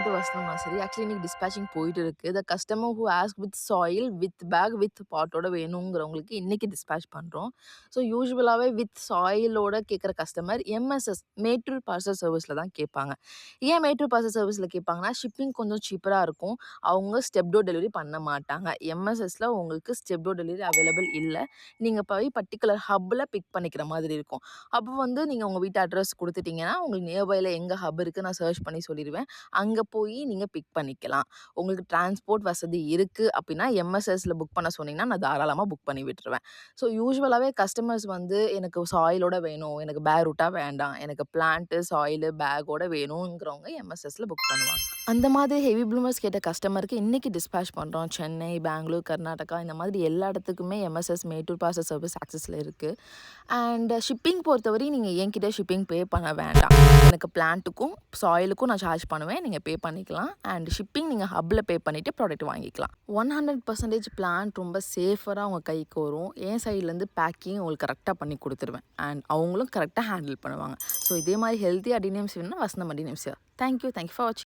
Welcome to Vasanam nursery. Actually இன்னைக்கு dispatching போயிட்டு இருக்கு. The customer who ask with soil, with bag, with பாட்டோட வேணுங்கிறவங்களுக்கு இன்னைக்கு டிஸ்பேச் பண்றோம். ஸோ யூசுவலாவே வித் சாயிலோட கேட்குற கஸ்டமர் எம்எஸ்எஸ் மேட்டூர் பார்சல் சர்வீஸ்ல தான் கேட்பாங்க. ஏன் மேட்டூர் பார்சல் சர்வீஸ்ல கேட்பாங்கன்னா, ஷிப்பிங் கொஞ்சம் சீப்பரா இருக்கும். அவங்க ஸ்டெப் டோர் டெலிவரி பண்ண மாட்டாங்க. எம்எஸ்எஸ்ல உங்களுக்கு ஸ்டெப் டோர் டெலிவரி அவைலபிள் இல்ல. நீங்க போய் பர்ட்டிகுலர் ஹப்ல பிக் பண்ணிக்கிற மாதிரி இருக்கும். அப்போ வந்து நீங்க உங்க வீட்டு அட்ரஸ் குடுத்துட்டீங்கன்னா, உங்களுக்கு நியர்பைல எங்க ஹப் இருக்கு நான் சர்ச் பண்ணி சொல்லிருவேன். அங்க போயி நீங்க பிக் பண்ணிக்கலாம். உங்களுக்கு டிரான்ஸ்போர்ட் வசதி இருக்கு அப்டின்னா, எம்எஸ்எஸ்ல புக் பண்ண சொன்னீங்கன்னா, நான் தாராளமா புக் பண்ணி விட்டுருவேன். ஸோ யூசுவலாவே கஸ்டமர்ஸ் வந்து எனக்கு சாயிலோட வேணும், எனக்கு பேர் ரூட்டா வேண்டாம், எனக்கு பிளான்ட்டு, சாயிலு, பேக்கோட வேணுங்கிறவங்க எம்எஸ்எஸ்ல புக் பண்ணுவாங்க. அந்த மாதிரி ஹெவி ப்ளூமர்ஸ் கேட்ட கஸ்டமருக்கு இன்னைக்கு டிஸ்பேச் பண்றோம். சென்னை, பெங்களூர், கர்நாடகா இந்த மாதிரி எல்லா இடத்துக்குமே எம்எஸ்எஸ் மேட்டூர் பார்சல் சர்வீஸ் ஆக்சஸ்ல இருக்கு. அண்ட் ஷிப்பிங் பொறுத்தவரையும் நீங்க என்கிட்ட ஷிப்பிங் பே பண்ண வேண்டாம். எனக்கு பிளான்ட்டுக்கும், சாயிலுக்கும் நான் சார்ஜ் பண்ணுவேன். நீங்க பே பண்ணிக்கலாம். அண்ட் ஷிப்பிங் நீங்க ஹப்ல பே பண்ணிட்டு ப்ராடக்ட் வாங்கிக்கலாம். 100% பிளான்ட் ரொம்ப சேஃபரா உங்க கைக்கு வரும். என் சைட்லேருந்து பேக்கிங் உங்களுக்கு கரெக்ட்டா பண்ணி குடுத்துருவேன். அண்ட் அவங்களும் கரெக்ட்டா ஹேண்டில் பண்ணுவாங்க. ஸோ இதே மாதிரி ஹெல்த்தியா அடினியம்ஸ் வேணும்னா வசந்தம் அடினியம்ஸ். தேங்க் யூ ஃபார் வாட்சிங்.